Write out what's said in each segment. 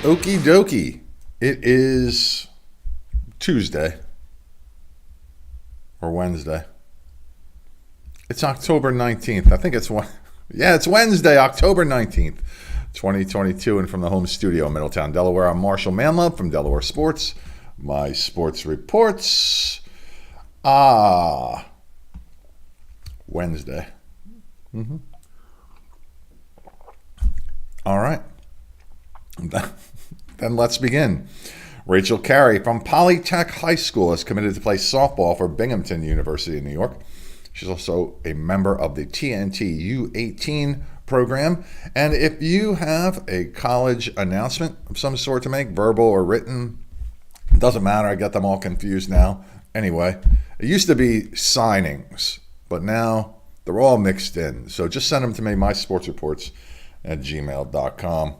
Okie dokie. It is Tuesday or Wednesday. It's October 19th. I think it's one. Yeah, it's Wednesday, October 19th, 2022. And from the home studio in Middletown, Delaware, I'm Marshal Manlove from Delaware Sports. My sports reports. Wednesday. All right. Then let's begin. Rachel Carey from Polytech High School is committed to play softball for Binghamton University in New York. She's also a member of the TNT U18 program. And if you have a college announcement of some sort to make, verbal or written, it doesn't matter. I get them all confused now. Anyway, it used to be signings, but now they're all mixed in. So just send them to me, mysportsreports@gmail.com.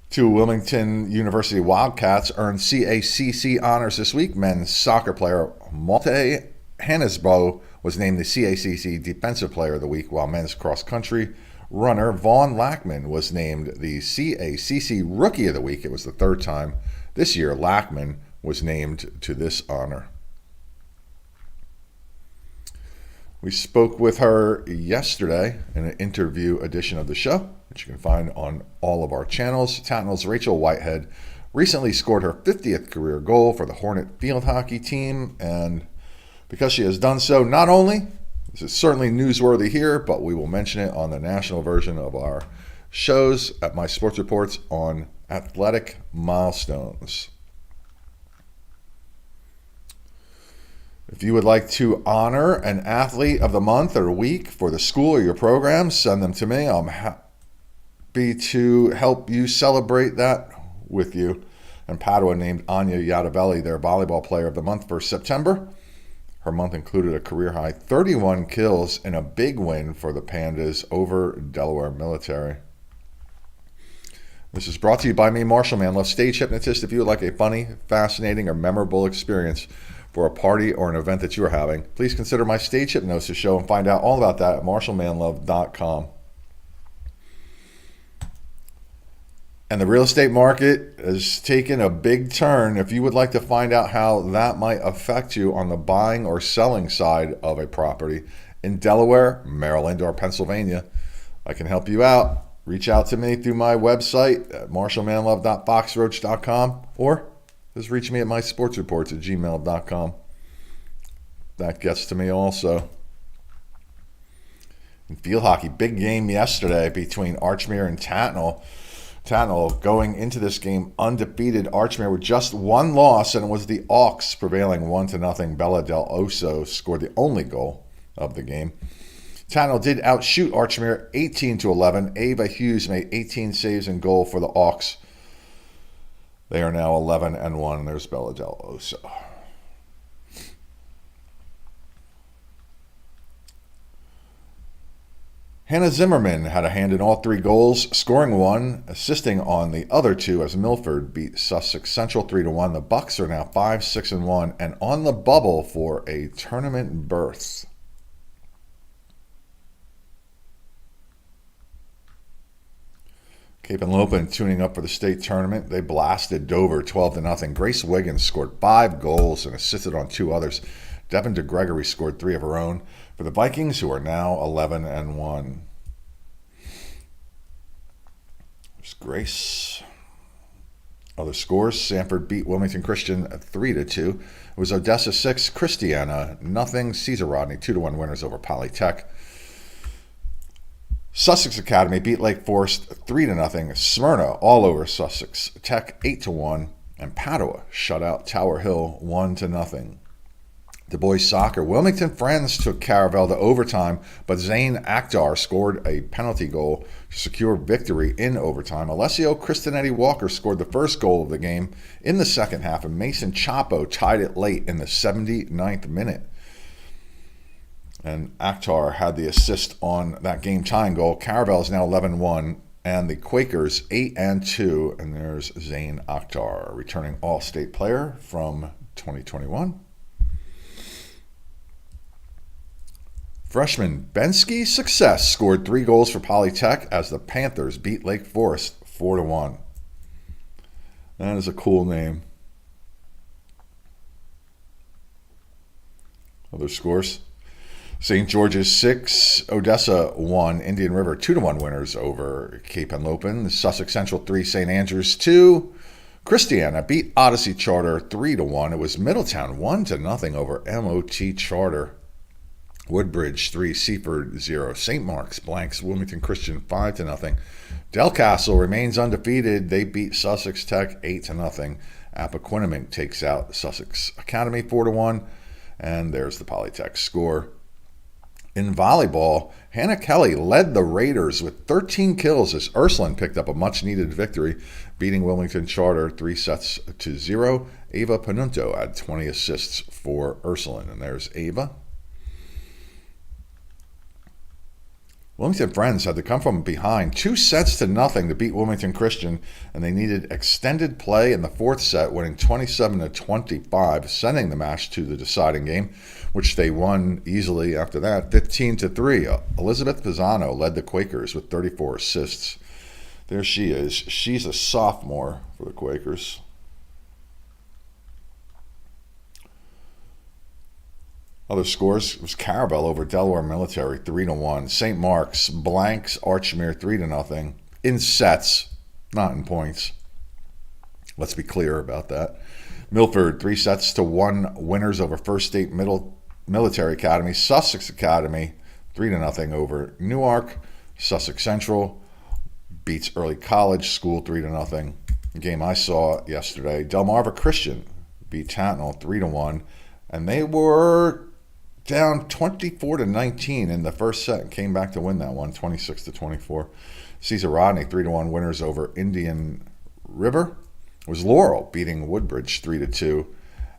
Two Wilmington University Wildcats earned CACC honors this week. Men's soccer player Malte Hannesbo was named the CACC Defensive Player of the Week, while men's cross-country runner Vaughn Lackman was named the CACC Rookie of the Week. It was the third time this year Lackman was named to this honor. We spoke with her yesterday in an interview edition of the show, which you can find on all of our channels. Tatnall's Rachel Whitehead recently scored her 50th career goal for the Hornet field hockey team, and because she has done so, not only is it certainly newsworthy here, but we will mention it on the national version of our shows at My Sports Reports on athletic milestones. If you would like to honor an athlete of the month or week for the school or your program, send them to me. I'm happy to help you celebrate that with you. And Padua named Anya Yadavelli their volleyball player of the month for September. Her month included a career-high 31 kills in a big win for the Pandas over Delaware Military. This is brought to you by me, Marshal Manlove, stage hypnotist. If you would like a funny, fascinating, or memorable experience for a party or an event that you are having, please consider my stage hypnosis show and find out all about that at MarshallManlove.com. And the real estate market has taken a big turn. If you would like to find out how that might affect you on the buying or selling side of a property in Delaware, Maryland, or Pennsylvania, I can help you out. Reach out to me through my website at marshallmanlove.foxroach.com or just reach me at mysportsreports@gmail.com. That gets to me also. In field hockey, big game yesterday between Archmere and Tatnall. Tatnall going into this game undefeated. Archmere with just one loss, and it was the Auks prevailing 1-0. Bella Del Oso scored the only goal of the game. Tatnall did outshoot Archmere 18-11. Ava Hughes made 18 saves in goal for the Auks. They are now 11-1. There's Bella Del Oso. Hannah Zimmerman had a hand in all three goals, scoring one, assisting on the other two as Milford beat Sussex Central 3-1. The Bucks are now 5-6-1 and on the bubble for a tournament berth. Cape and Lopin tuning up for the state tournament. They blasted Dover 12-0. Grace Wiggins scored 5 goals and assisted on 2 others. Devin DeGregory scored 3 of her own for the Vikings, who are now 11-1. There's Grace. Other scores: Sanford beat Wilmington Christian 3-2. It was Odessa 6, Christiana 0. Cesar Rodney 2-1 winners over Polytech. Sussex Academy beat Lake Forest 3-0. Smyrna all over Sussex Tech 8-1. And Padua shut out Tower Hill 1-0. The boys soccer, Wilmington Friends took Caravel to overtime, but Zane Akhtar scored a penalty goal to secure victory in overtime. Alessio Cristinetti Walker scored the first goal of the game in the second half, and Mason Chapo tied it late in the 79th minute. And Akhtar had the assist on that game-tying goal. Caravel is now 11-1, and the Quakers 8-2, and there's Zane Akhtar, returning All-State player from 2021. Freshman Bensky Success scored 3 goals for Polytech as the Panthers beat Lake Forest 4-1. That is a cool name. Other scores. St. George's 6, Odessa 1, Indian River 2-1 winners over Cape Henlopen. Sussex Central 3, St. Andrews 2. Christiana beat Odyssey Charter 3-1. It was Middletown 1-0 over MOT Charter. Woodbridge 3, Seaford 0. St. Mark's blanks Wilmington Christian 5-0. Delcastle remains undefeated. They beat Sussex Tech 8-0. Appoquinimink takes out Sussex Academy 4-1. And there's the Polytech score. In volleyball, Hannah Kelly led the Raiders with 13 kills as Ursuline picked up a much-needed victory, beating Wilmington Charter 3-0. Ava Panunto had 20 assists for Ursuline. And there's Ava. Wilmington Friends had to come from behind 2-0 to beat Wilmington Christian, and they needed extended play in the fourth set, winning 27-25, sending the match to the deciding game, which they won easily after that, 15-3. Elizabeth Pisano led the Quakers with 34 assists. There she is. She's a sophomore for the Quakers. Other scores was Carabel over Delaware Military 3-1. St. Mark's blanks Archmere 3-0 in sets, not in points. Let's be clear about that. Milford 3-1 winners over First State Military Academy. Sussex Academy 3-0 over Newark. Sussex Central beats Early College School 3-0. The game I saw yesterday. Delmarva Christian beat Tantnall 3-1, and they were down 24-19 in the first set and came back to win that one, 26-24. Cesar Rodney 3-1 winners over Indian River. It was Laurel beating Woodbridge 3-2,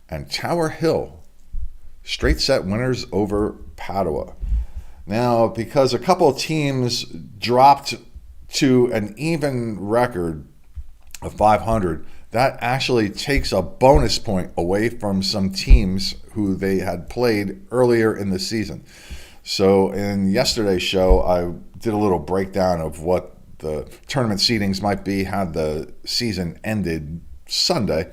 and Tower Hill straight set winners over Padua. Now, because a couple of teams dropped to an even record of 500, that actually takes a bonus point away from some teams who they had played earlier in the season. So in yesterday's show, I did a little breakdown of what the tournament seedings might be had the season ended Sunday,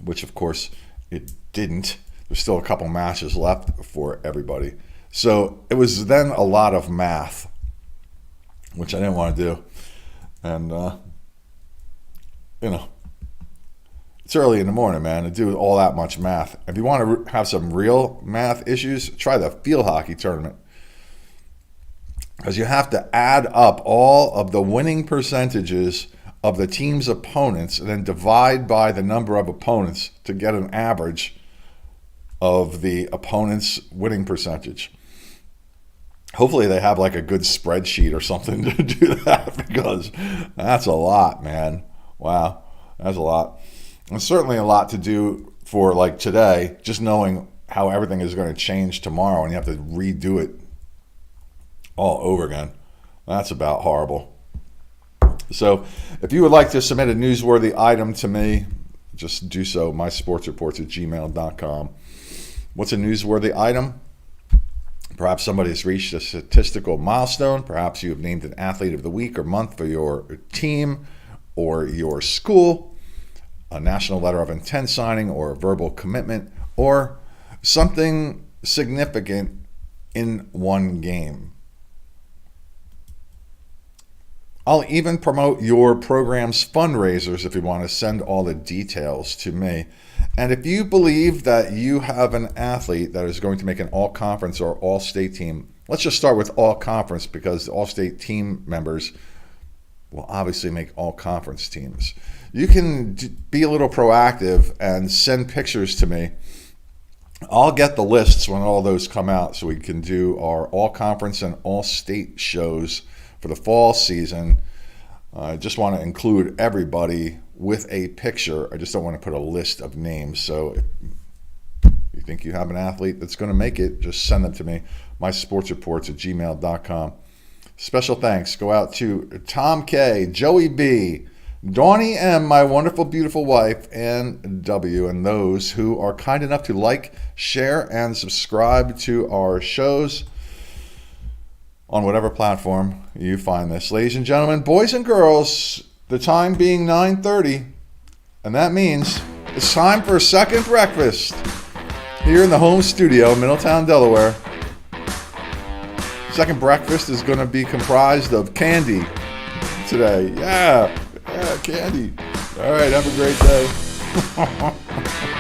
which of course it didn't. There's still a couple matches left for everybody. So it was then a lot of math, which I didn't want to do. And, it's early in the morning, man, to do all that much math. If you want to have some real math issues, try the field hockey tournament. Because you have to add up all of the winning percentages of the team's opponents and then divide by the number of opponents to get an average of the opponent's winning percentage. Hopefully they have like a good spreadsheet or something to do that, because that's a lot, man. Wow, that's a lot. And certainly a lot to do for like today, just knowing how everything is going to change tomorrow and you have to redo it all over again. That's about horrible. So if you would like to submit a newsworthy item to me, just do so, mysportsreports@gmail.com. What's a newsworthy item? Perhaps somebody has reached a statistical milestone. Perhaps you have named an athlete of the week or month for your team or your school, a national letter of intent signing or a verbal commitment, or something significant in one game. I'll even promote your program's fundraisers if you want to send all the details to me. And if you believe that you have an athlete that is going to make an all-conference or all-state team, let's just start with all-conference, because the all-state team members will obviously make all-conference teams. You can be a little proactive and send pictures to me. I'll get the lists when all those come out so we can do our all-conference and all-state shows for the fall season. I just want to include everybody with a picture. I just don't want to put a list of names. So if you think you have an athlete that's going to make it, just send them to me, mysportsreports@gmail.com. Special thanks go out to Tom K, Joey B, Dawnie M, my wonderful, beautiful wife, and W, and those who are kind enough to like, share, and subscribe to our shows on whatever platform you find this. Ladies and gentlemen, boys and girls, the time being 9:30, And that means it's time for a second breakfast here in the home studio, Middletown, Delaware. Second breakfast is going to be comprised of candy today. Yeah, candy. All right, have a great day.